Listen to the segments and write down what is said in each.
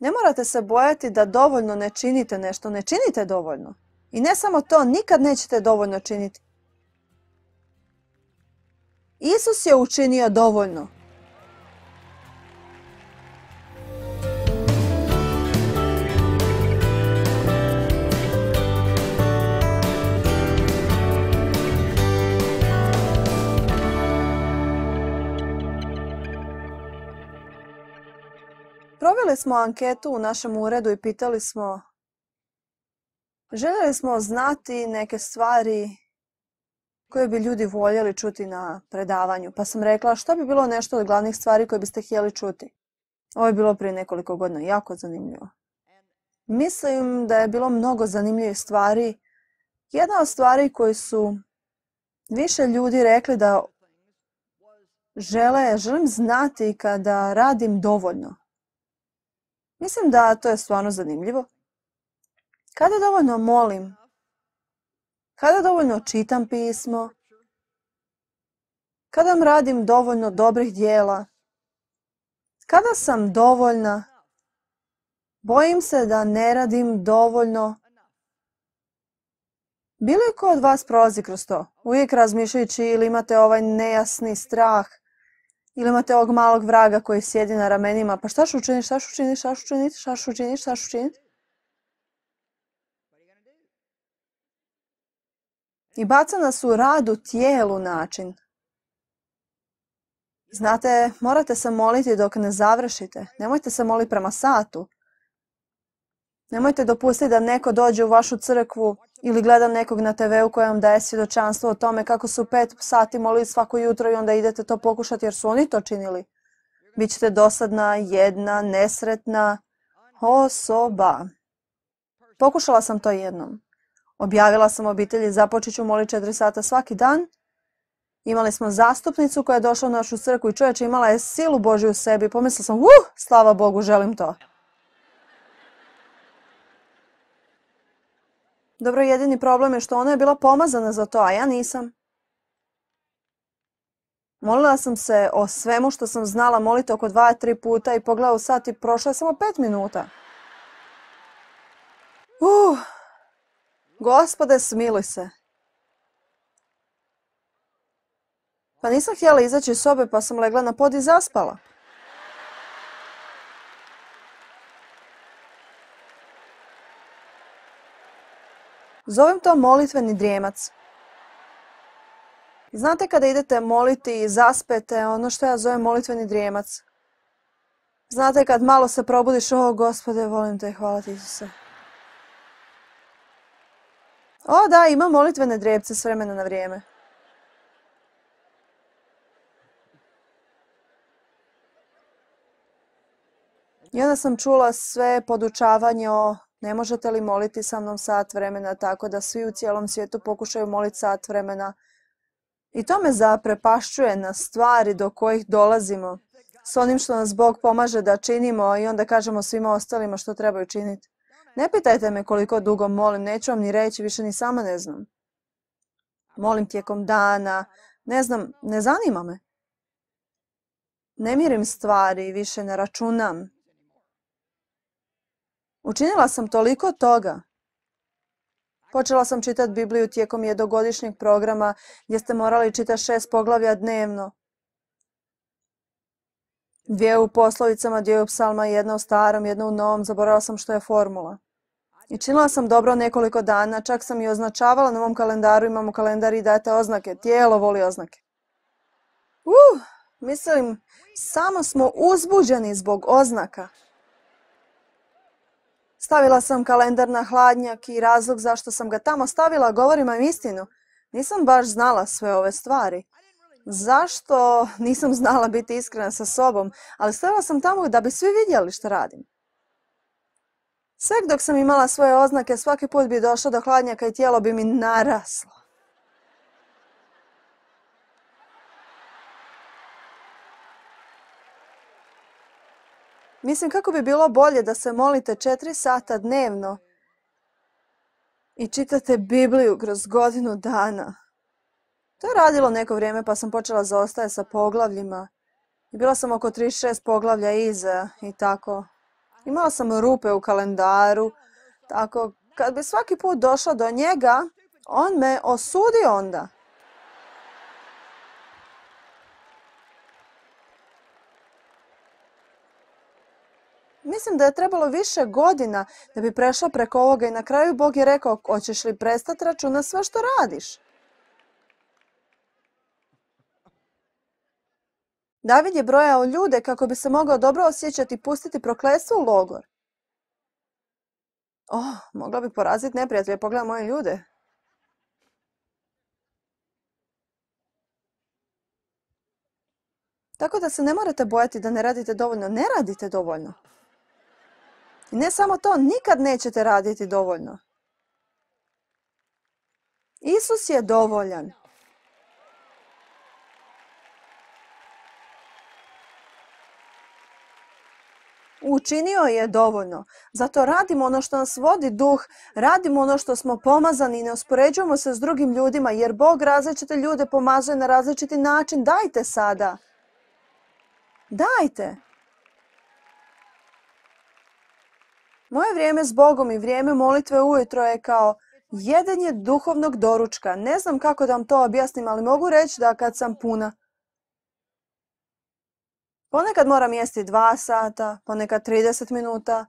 Ne morate se bojati da dovoljno ne činite nešto, ne činite dovoljno. I ne samo to, nikad nećete dovoljno činiti. Isus je učinio dovoljno. Proveli smo anketu u našem uredu i pitali smo, željeli smo znati neke stvari koje bi ljudi voljeli čuti na predavanju. Pa sam rekla, što bi bilo nešto od glavnih stvari koje biste htjeli čuti? Ovo je bilo prije nekoliko godina, jako zanimljivo. Mislim da je bilo mnogo zanimljivih stvari. Jedna od stvari koju su više ljudi rekli da želim znati kada radim dovoljno. Mislim da to je stvarno zanimljivo. Kada dovoljno molim, kada dovoljno čitam pismo, kada radim dovoljno dobrih djela, kada sam dovoljna, bojim se da ne radim dovoljno. Bilo je ko od vas prolazi kroz to? Uvijek razmišljajući ili imate ovaj nejasni strah, ili imate ovog malog vraga koji sjedi na ramenima, pa šta ću učiniti, šta ću učiniti, šta ću učiniti, šta ću učiniti, šta ću učiniti? I baca nas u rad u tijelu način. Znate, morate se moliti dok ne završite. Nemojte se moliti prema satu. Nemojte dopustiti da neko dođe u vašu crkvu ili gleda nekog na TV-u koji vam daje svjedočanstvo o tome kako su 5 sati molili svako jutro i onda idete to pokušati jer su oni to činili. Bićete dosadna, jedna, nesretna osoba. Pokušala sam to jednom. Objavila sam obitelji, započet ću moliti 4 sata svaki dan. Imali smo zastupnicu koja je došla u našu crkvu i čovječe imala je silu Božju u sebi. Pomislila sam, slava Bogu, želim to. Dobro, jedini problem je što ona je bila pomazana za to, a ja nisam. Molila sam se o svemu što sam znala moliti oko 2-3 puta i pogledala u sat i prošla je samo 5 minuta. Gospode, smiluj se. Pa nisam htjela izaći iz sobe pa sam legla na pod i zaspala. Zovem to molitveni drijemac. Znate kada idete moliti i zaspete, ono što ja zovem molitveni drijemac. Znate kad malo se probudiš, Gospode, volim te, hvala ti Isuse. Da, imam molitvene drijepce s vremena na vrijeme. I onda sam čula sve podučavanje o ne možete li moliti sa mnom sat vremena, tako da svi u cijelom svijetu pokušaju moliti sat vremena. I to me zaprepašćuje na stvari do kojih dolazimo, s onim što nas Bog pomaže da činimo i onda kažemo svima ostalima što trebaju činiti. Ne pitajte me koliko dugo molim, neću vam ni reći, više ni sama ne znam. Molim tijekom dana, ne znam, ne zanima me. Ne mirim stvari, više ne računam. Učinila sam toliko toga. Počela sam čitati Bibliju tijekom jednogodišnjeg programa gdje ste morali čitati 6 poglavlja dnevno. 2 u poslovicama, 2 u psalma, 1 u starom, 1 u novom. Zaboravila sam što je formula. I činila sam dobro nekoliko dana, čak sam i označavala na mom kalendaru, imamo kalendar i dajete oznake. Tijelo voli oznake. Mislim, samo smo uzbuđeni zbog oznaka. Stavila sam kalendar na hladnjak i razlog zašto sam ga tamo stavila, govorim vam istinu. Nisam baš znala sve ove stvari. Zašto? Nisam znala biti iskrena sa sobom, ali stavila sam tamo da bi svi vidjeli što radim. Sve dok sam imala svoje oznake, svaki put bi došla do hladnjaka i tijelo bi mi naraslo. Mislim kako bi bilo bolje da se molite 4 sata dnevno i čitate Bibliju kroz godinu dana. To je radilo neko vrijeme pa sam počela zaostajati sa poglavljima. I bila sam oko 36 poglavlja iza i tako. Imala sam rupe u kalendaru, tako kad bi svaki put došla do njega, on me osudi onda. Mislim da je trebalo više godina da bi prešla preko ovoga i na kraju Bog je rekao, hoćeš li prestati računati sve što radiš? David je brojao ljude kako bi se mogao dobro osjećati i pustiti prokletstvo u logor. Mogla bi poraziti neprijatelje, pogledaj moje ljude. Tako da se ne morate bojati da ne radite dovoljno. Ne radite dovoljno. I ne samo to, nikad nećete raditi dovoljno. Isus je dovoljan. Učinio je dovoljno. Zato radimo ono što nas vodi duh, radimo ono što smo pomazani i ne uspoređujemo se s drugim ljudima, jer Bog različite ljude pomazuje na različiti način. Dajte sada. Dajte. Moje vrijeme s Bogom i vrijeme molitve ujutro je kao jedenje duhovnog doručka. Ne znam kako da vam to objasnim, ali mogu reći da kad sam puna, ponekad moram jesti 2 sata, ponekad 30 minuta,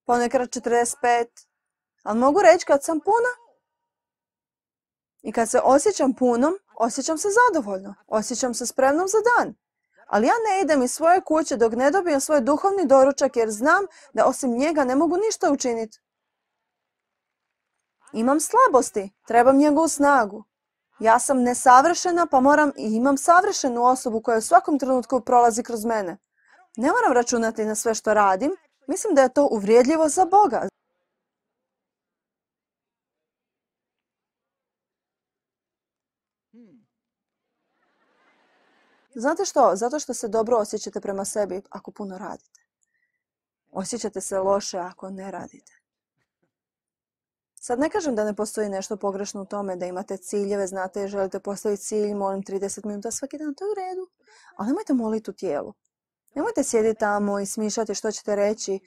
ponekad 45, ali mogu reći kad sam puna. I kad se osjećam punom, osjećam se zadovoljno, osjećam se spremnom za dan. Ali ja ne idem iz svoje kuće dok ne dobijem svoj duhovni doručak jer znam da osim njega ne mogu ništa učiniti. Imam slabosti, trebam njegovu snagu. Ja sam nesavršena pa moram i imam savršenu osobu koja u svakom trenutku prolazi kroz mene. Ne moram računati na sve što radim, mislim da je to uvrijedljivo za Boga. Znate što? Zato što se dobro osjećate prema sebi ako puno radite. Osjećate se loše ako ne radite. Sad ne kažem da ne postoji nešto pogrešno u tome da imate ciljeve, znate, želite postaviti cilj, molim 30 minuta svaki dan, to je u redu. Ali nemojte moliti u tijelu. Nemojte sjediti tamo i smišljati što ćete reći,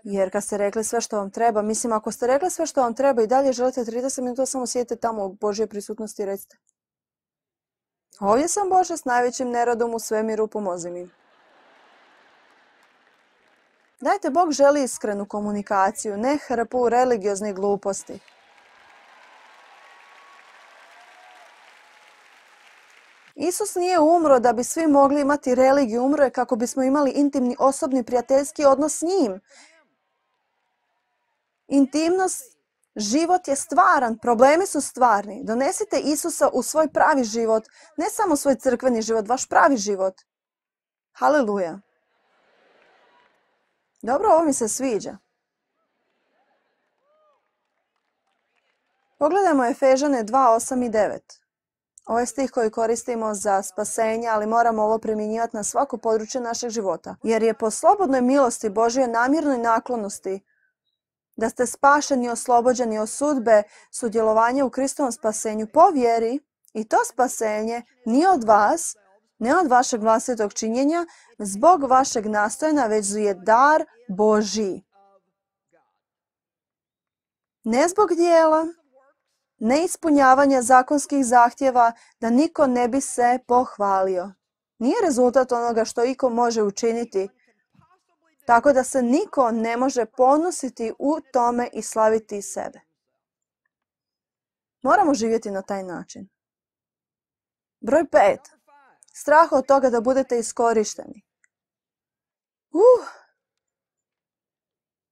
jer kad ste rekli sve što vam treba, mislim ako ste rekli sve što vam treba i dalje želite 30 minuta, samo sjedite tamo u Božje prisutnosti i recite. Ovdje sam Bože s najvećim neradom u svemiru, pomozi mi. Dajte, Bog želi iskrenu komunikaciju, ne hrpu religioznih gluposti. Isus nije umro da bi svi mogli imati religiju, umro je kako bismo imali intimni, osobni, prijateljski odnos s njim. Intimnost, život je stvaran, problemi su stvarni. Donesite Isusa u svoj pravi život, ne samo svoj crkveni život, vaš pravi život. Haleluja. Dobro, ovo mi se sviđa. Pogledajmo Efežane 2, 8 i 9. Ovo je stih koji koristimo za spasenje, ali moramo ovo primjenjivati na svako područje našeg života. Jer je po slobodnoj milosti Božjoj namjernoj naklonosti da ste spašeni i oslobođeni od sudbe sudjelovanja u Kristovom spasenju po vjeri i to spasenje nije od vas, ne od vašeg vlastitog činjenja, zbog vašeg nastojanja, već je dar Božji. Ne zbog dijela, ne ispunjavanja zakonskih zahtjeva, da niko ne bi se pohvalio. Nije rezultat onoga što iko može učiniti, tako da se niko ne može ponositi u tome i slaviti sebe. Moramo živjeti na taj način. Broj 5. Strah od toga da budete iskorišteni.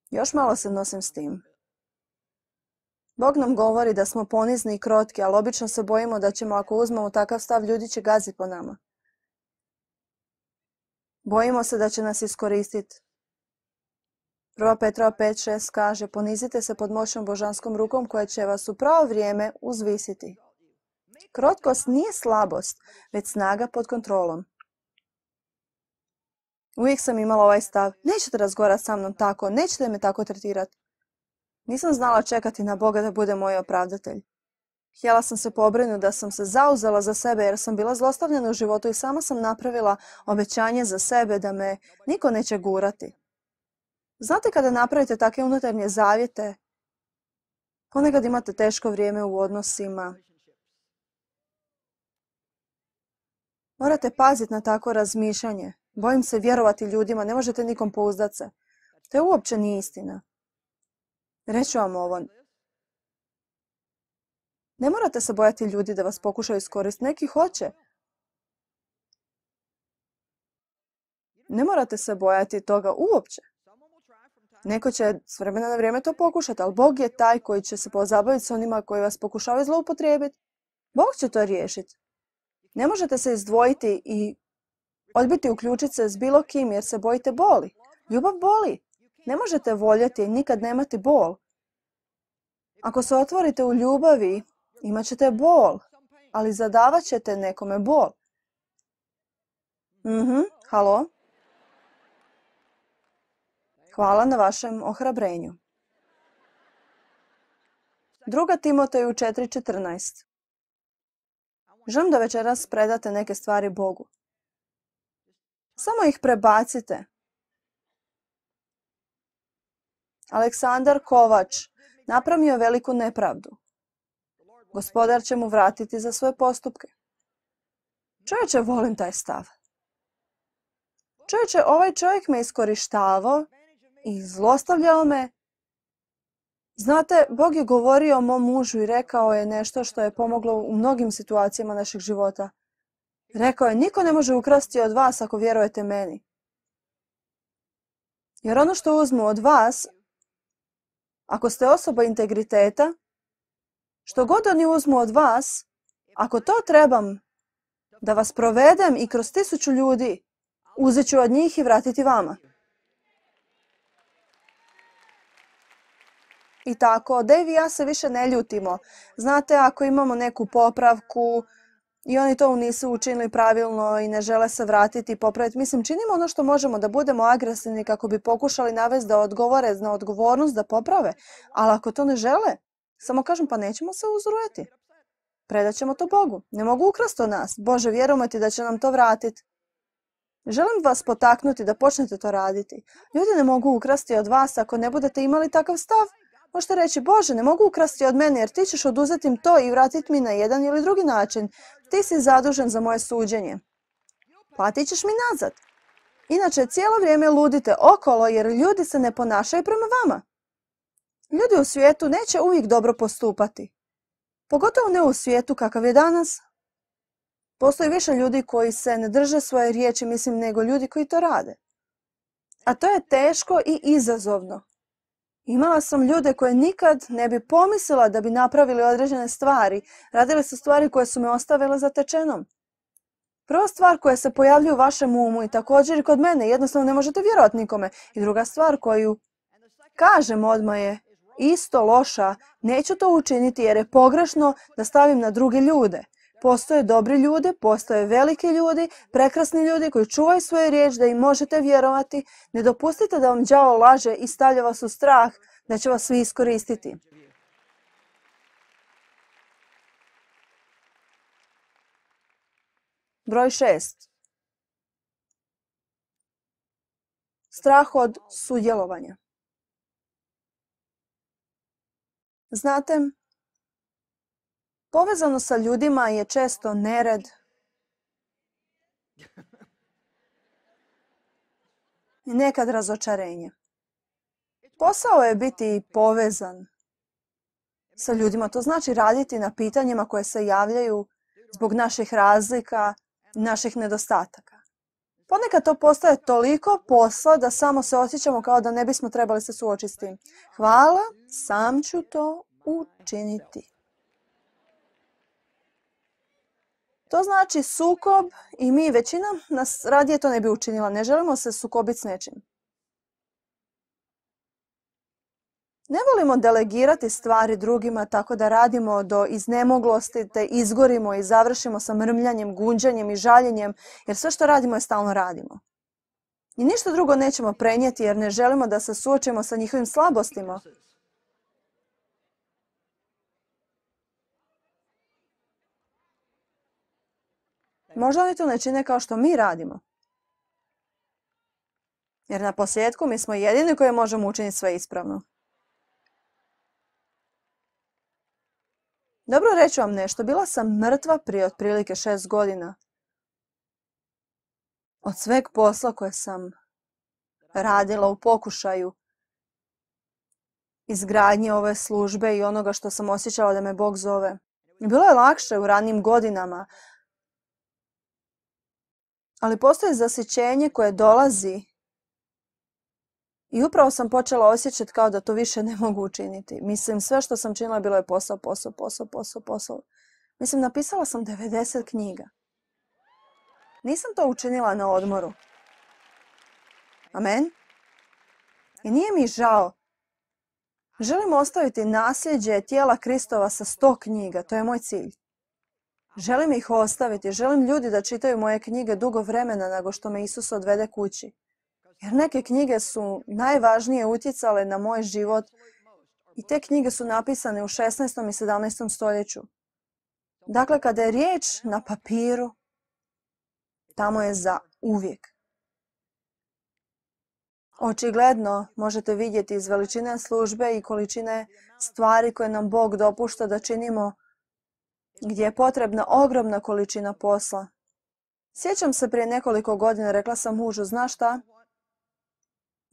Još malo se nosim s tim. Bog nam govori da smo ponizni i krotki, ali obično se bojimo da ćemo, ako uzmemo takav stav, ljudi će gaziti po nama. Bojimo se da će nas iskoristiti. 1. Petrova 5.6 kaže, ponizite se pod moćnom božanskom rukom koja će vas u pravo vrijeme uzvisiti. Krotkost nije slabost, već snaga pod kontrolom. Uvijek sam imala ovaj stav, nećete razgovarati sa mnom tako, nećete me tako tretirati. Nisam znala čekati na Boga da bude moj opravdatelj. Htjela sam se pobrinuti da sam se zauzela za sebe jer sam bila zlostavljena u životu i sama sam napravila obećanje za sebe da me niko neće gurati. Znate, kada napravite takve unutarnje zavjete, ponekad imate teško vrijeme u odnosima. Morate paziti na tako razmišljanje. Bojim se vjerovati ljudima, ne možete nikom pouzdati se. To uopće nije istina. Reću vam ovo. Ne morate se bojati ljudi da vas pokušaju iskoristiti. Neki hoće. Ne morate se bojati toga uopće. Neko će s vremena na vrijeme to pokušati, ali Bog je taj koji će se pozabaviti s onima koji vas pokušavaju zloupotrijebiti. Bog će to riješiti. Ne možete se izdvojiti i odbiti uključiti se s bilo kim jer se bojite boli. Ljubav boli. Ne možete voljeti i nikad nemati bol. Ako se otvorite u ljubavi, imat ćete bol, ali zadavat ćete nekome bol. Halo? Hvala na vašem ohrabrenju. 2. Timoteju 4:14. Želim da večeras predate neke stvari Bogu. Samo ih prebacite. Aleksandar Kovač napravio veliku nepravdu. Gospodar će mu vratiti za svoje postupke. Čovječe, volim taj stav. Čovječe, ovaj čovjek me iskorištavao i zlostavljao me. Znate, Bog je govorio o mom mužu i rekao je nešto što je pomoglo u mnogim situacijama našeg života. Rekao je, niko ne može ukrasti od vas ako vjerujete meni. Jer ono što uzmu od vas, ako ste osoba integriteta, što god oni uzmu od vas, ako to trebam da vas provedem i kroz 1000 ljudi, uzet ću od njih i vratiti vama. I tako, Dave i ja se više ne ljutimo. Znate, ako imamo neku popravku i oni to nisu učinili pravilno i ne žele se vratiti i popraviti, mislim, činimo ono što možemo da budemo agresivni kako bi pokušali navesti da odgovore na odgovornost da poprave. Ali ako to ne žele, samo kažem, pa nećemo se uzrujati. Predat ćemo to Bogu. Ne mogu ukrasti od nas. Bože, vjerujemo ti da će nam to vratiti. Želim vas potaknuti da počnete to raditi. Ljudi ne mogu ukrasti od vas ako ne budete imali takav stav. Možete reći, Bože, ne mogu ukrasti od mene jer ti ćeš oduzeti im to i vratiti mi na jedan ili drugi način. Ti si zadužen za moje suđenje. Platit ćeš mi nazad. Inače, cijelo vrijeme ludite okolo jer ljudi se ne ponašaju prema vama. Ljudi u svijetu neće uvijek dobro postupati. Pogotovo ne u svijetu kakav je danas. Postoji više ljudi koji se ne drže svoje riječi, mislim, nego ljudi koji to rade. A to je teško i izazovno. Imala sam ljude koje nikad ne bi pomislila da bi napravili određene stvari. Radili su stvari koje su me ostavile zatečenom. Prva stvar koja se pojavljuje u vašem umu i također i kod mene, jednostavno ne možete vjerovati nikome. I druga stvar koju kažem odmah je isto loša, neću to učiniti jer je pogrešno da stavim na druge ljude. Postoje dobri ljudi, postoje veliki ljudi, prekrasni ljudi koji čuvaju svoju riječ da im možete vjerovati. Ne dopustite da vam đavo laže i stavlja vas u strah da će vas svi iskoristiti. Broj 6. Strah od sudjelovanja. Znate, povezano sa ljudima je često nered i nekad razočarenje. Posao je biti povezan sa ljudima. To znači raditi na pitanjima koje se javljaju zbog naših razlika, naših nedostataka. Ponekad to postaje toliko posla da samo se osjećamo kao da ne bismo trebali se suočiti s tim. Hvala, sam ću to učiniti. To znači sukob i mi, većina nas radije to ne bi učinila. Ne želimo se sukobiti s nečim. Ne volimo delegirati stvari drugima tako da radimo do iznemoglosti, te izgorimo i završimo sa mrmljanjem, gunđanjem i žaljenjem, jer sve što radimo je stalno radimo. I ništa drugo nećemo prenijeti jer ne želimo da se suočimo sa njihovim slabostima. Možda oni to ne čine kao što mi radimo. Jer na posljedku mi smo jedini koji možemo učiniti sve ispravno. Dobro, reću vam nešto. Bila sam mrtva prije otprilike 6 godina. Od sveg posla koje sam radila u pokušaju izgradnje ove službe i onoga što sam osjećala da me Bog zove. I bilo je lakše u ranim godinama. Ali postoji zasićenje koje dolazi i upravo sam počela osjećati kao da to više ne mogu učiniti. Mislim, sve što sam činila bilo je posao. Mislim, napisala sam 90 knjiga. Nisam to učinila na odmoru. Amen. I nije mi žao. Želim ostaviti nasljeđe tijela Kristova sa 100 knjiga. To je moj cilj. Želim ih ostaviti. Želim ljudi da čitaju moje knjige dugo vremena nego što me Isus odvede kući. Jer neke knjige su najvažnije utjecale na moj život i te knjige su napisane u 16. i 17. stoljeću. Dakle, kada je riječ na papiru, tamo je za uvijek. Očigledno možete vidjeti iz veličine službe i količine stvari koje nam Bog dopušta da činimo, gdje je potrebna ogromna količina posla. Sjećam se prije nekoliko godina, rekla sam mužu, znaš šta?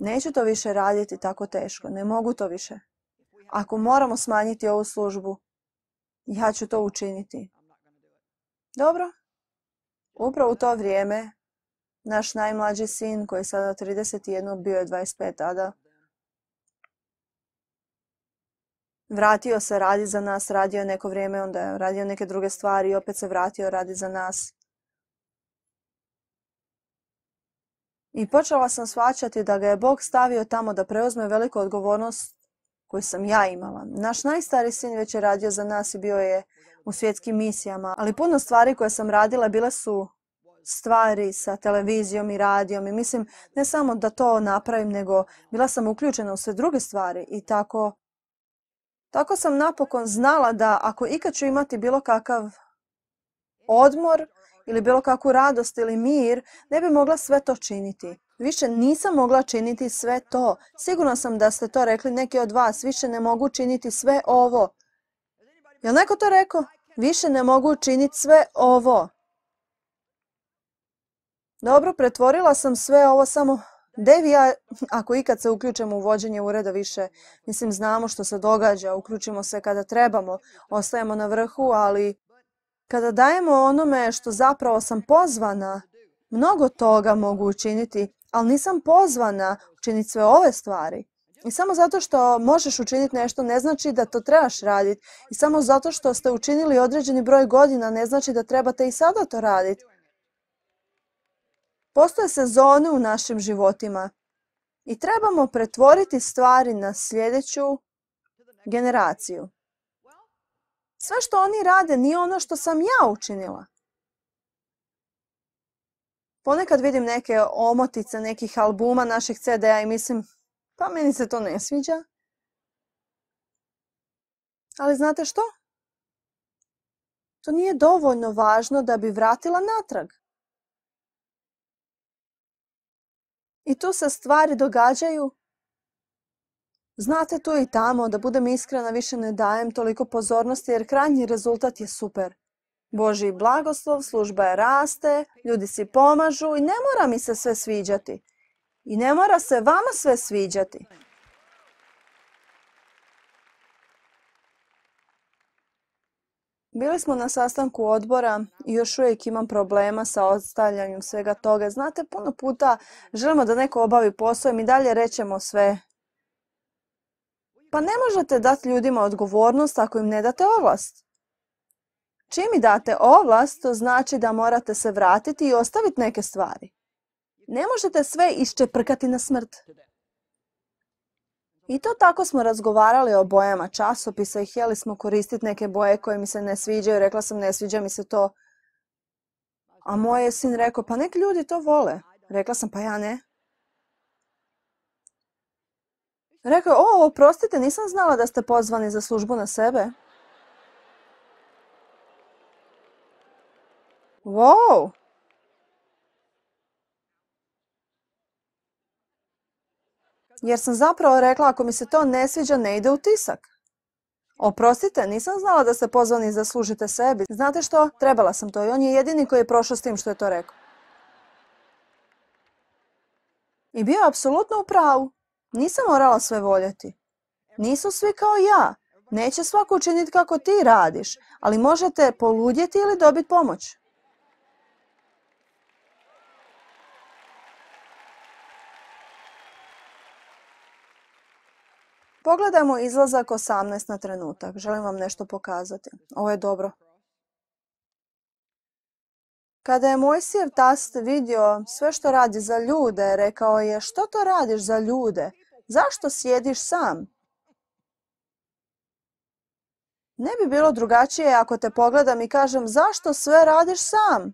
Neću to više raditi tako teško, ne mogu to više. Ako moramo smanjiti ovu službu, ja ću to učiniti. Dobro. Upravo u to vrijeme, naš najmlađi sin, koji je sada 31, bio je 25 tada, vratio se, radi za nas, radio je neko vrijeme, onda je radio neke druge stvari i opet se vratio, radi za nas. I počela sam shvaćati da ga je Bog stavio tamo da preuzme veliku odgovornost koju sam ja imala. Naš najstariji sin već je radio za nas i bio je u svjetskim misijama, ali puno stvari koje sam radila bile su stvari sa televizijom i radijom i mislim ne samo da to napravim, nego bila sam uključena u sve druge stvari i tako sam napokon znala da ako ikad ću imati bilo kakav odmor ili bilo kakvu radost ili mir, ne bi mogla sve to činiti. Više nisam mogla činiti sve to. Sigurno sam da ste to rekli neki od vas. Više ne mogu činiti sve ovo. Jel neko to rekao? Više ne mogu činiti sve ovo. Dobro, pretvorila sam sve ovo samo... Devi, ja, ako ikad se uključimo u vođenje ureda više, mislim, znamo što se događa, uključimo se kada trebamo, ostajemo na vrhu, ali kada dajemo onome što zapravo sam pozvana, mnogo toga mogu učiniti, ali nisam pozvana učiniti sve ove stvari. I samo zato što možeš učiniti nešto ne znači da to trebaš raditi. I samo zato što ste učinili određeni broj godina ne znači da trebate i sada to raditi. Postoje sezone u našim životima i trebamo pretvoriti stvari na sljedeću generaciju. Sve što oni rade nije ono što sam ja učinila. Ponekad vidim neke omotice nekih albuma naših CD-a i mislim, pa meni se to ne sviđa. Ali znate što? To nije dovoljno važno da bi vratila natrag. I tu se stvari događaju. Znate, tu i tamo, da budem iskrena, više ne dajem toliko pozornosti jer krajnji rezultat je super. Božji blagoslov, služba je raste, ljudi si pomažu i ne mora mi se sve sviđati. I ne mora se vama sve sviđati. Bili smo na sastanku odbora i još uvijek imam problema sa ostavljanjem svega toga. Znate, puno puta želimo da neko obavi posao i mi dalje rećemo sve. Pa ne možete dati ljudima odgovornost ako im ne date ovlast. Čim mi date ovlast, to znači da morate se vratiti i ostaviti neke stvari. Ne možete sve iščeprkati na smrt. I to tako smo razgovarali o bojama časopisa i htjeli smo koristiti neke boje koje mi se ne sviđaju. Rekla sam, ne sviđa mi se to. A moj je sin rekao, pa neki ljudi to vole. Rekla sam, pa ja ne. Rekao je, oprostite, nisam znala da ste pozvani za službu na sebe. Wow! Jer sam zapravo rekla, ako mi se to ne sviđa, ne ide u tisak. Oprostite, nisam znala da ste pozvani da služite sebi. Znate što? Trebala sam to i on je jedini koji je prošao s tim što je to rekao. I bio je apsolutno u pravu. Nisam morala sve voljeti. Nisu svi kao ja. Neće svako učiniti kako ti radiš, ali možete poludjeti ili dobiti pomoć. Pogledajmo izlazak 18 na trenutak. Želim vam nešto pokazati. Ovo je dobro. Kada je Mojsijev tast vidio sve što radi za ljude, rekao je, što to radiš za ljude? Zašto sjediš sam? Ne bi bilo drugačije ako te pogledam i kažem, zašto sve radiš sam?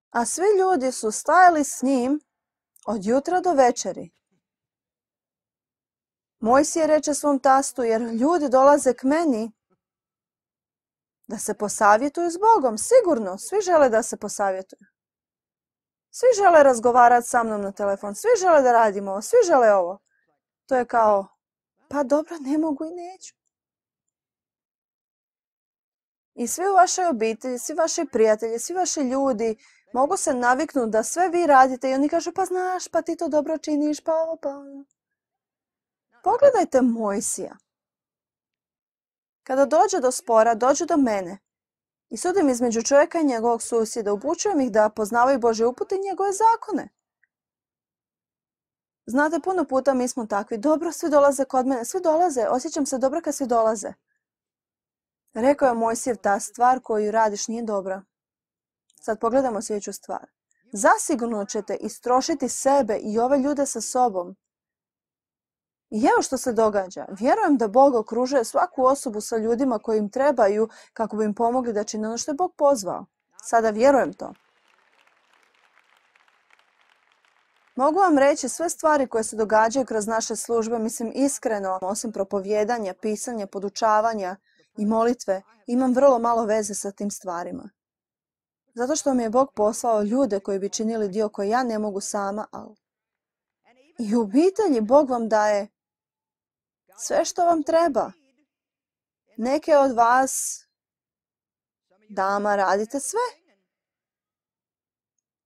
A svi ljudi su stajali s njim od jutra do večeri. Mojsije reče svom tastu, jer ljudi dolaze k meni da se posavjetuju s Bogom. Sigurno, svi žele da se posavjetuju. Svi žele razgovarati sa mnom na telefon, svi žele da radimo ovo, svi žele ovo. To je kao, pa dobro, ne mogu i neću. I svi u vašoj obitelji, svi vaši prijatelji, svi vaši ljudi mogu se naviknuti da sve vi radite i oni kažu, pa znaš, pa ti to dobro činiš, pa ovo, pa ono. Pogledajte Mojsija. Kada dođe do spora, dođu do mene i sudim između čovjeka i njegovog susjeda, upućujem ih da poznavaju Božje upute i njegove zakone. Znate, puno puta mi smo takvi, dobro, svi dolaze kod mene, svi dolaze, osjećam se dobro kad svi dolaze. Rekao je Mojsijev, ta stvar koju radiš nije dobra. Sad pogledamo sljedeću stvar. Zasigurno ćete istrošiti sebe i ove ljude sa sobom. I evo što se događa. Vjerujem da Bog okružuje svaku osobu sa ljudima koji im trebaju kako bi im pomogli da čine ono što je Bog pozvao. Sada vjerujem to. Mogu vam reći sve stvari koje se događaju kroz naše službe, mislim iskreno, osim propovijedanja, pisanja, podučavanja i molitve, imam vrlo malo veze sa tim stvarima. Zato što mi je Bog poslao ljude koji bi činili dio koji ja ne mogu sama, ali i u obitelji Bog vam daje sve što vam treba. Neke od vas, dama, radite sve.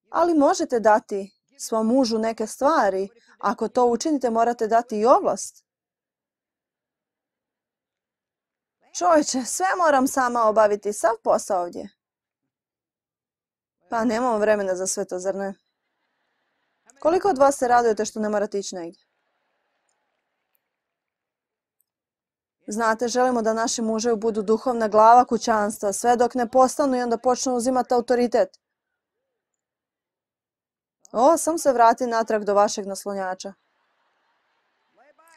Ali možete dati svom mužu neke stvari. Ako to učinite, morate dati i ovlast. Čovječe, sve moram sama obaviti, sav posao ovdje. Pa nemamo vremena za sve to, zar ne? Koliko od vas se radujete što ne morate ići negdje? Znate, želimo da naši muževi budu duhovna glava kućanstva, sve dok ne postanu i onda počnu uzimati autoritet. Samo se vrati natrag do vašeg naslonjača.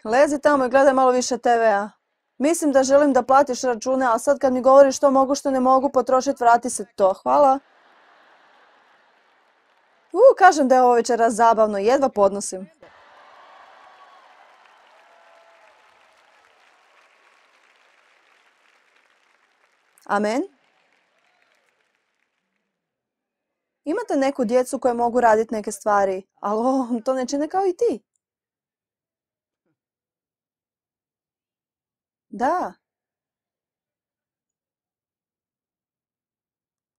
Lezi tamo i gledaj malo više TV-a. Mislim da želim da platiš račune, a sad kad mi govoriš što mogu, što ne mogu potrošiti, vrati se to. Hvala. Kažem da je ovo večeras zabavno, jedva podnosim. Amen. Imate neku djecu koje mogu raditi neke stvari, ali to ne čine kao i ti. Da.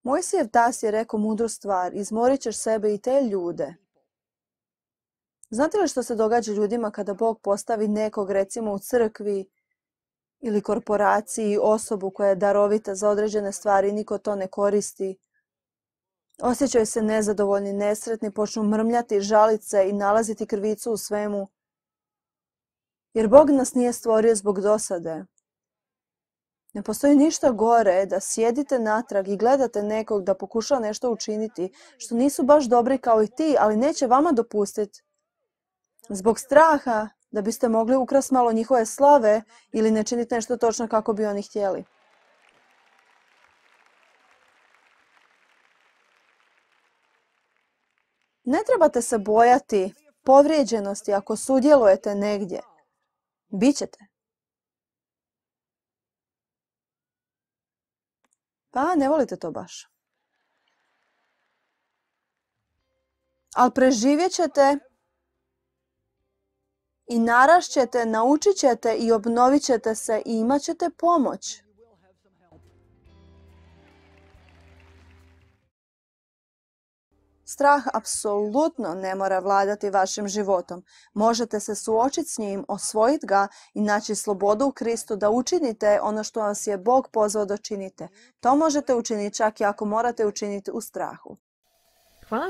Mojsijev tas je rekao mudru stvar, izmorit ćeš sebe i te ljude. Znate li što se događa ljudima kada Bog postavi nekog, recimo u crkvi ili korporaciji, osobu koja je darovita za određene stvari, niko to ne koristi? Osjećaju se nezadovoljni, nesretni, počnu mrmljati, žaliti se i nalaziti krivicu u svemu. Jer Bog nas nije stvorio zbog dosade. Ne postoji ništa gore da sjedite natrag i gledate nekog da pokušava nešto učiniti što nisu baš dobri kao i ti, ali neće vama dopustiti. Zbog straha da biste mogli ukrasti malo njihove slave ili ne činiti nešto točno kako bi oni htjeli. Ne trebate se bojati povrijeđenosti ako sudjelujete negdje. Bićete. Pa ne volite to baš. Ali preživjet ćete i narašćete, naučit ćete i obnovit ćete se i imat ćete pomoć. Strah apsolutno ne mora vladati vašim životom. Možete se suočiti s njim, osvojiti ga i naći slobodu u Kristu da učinite ono što vas je Bog pozvao da činite. To možete učiniti čak i ako morate učiniti u strahu. Hvala vam što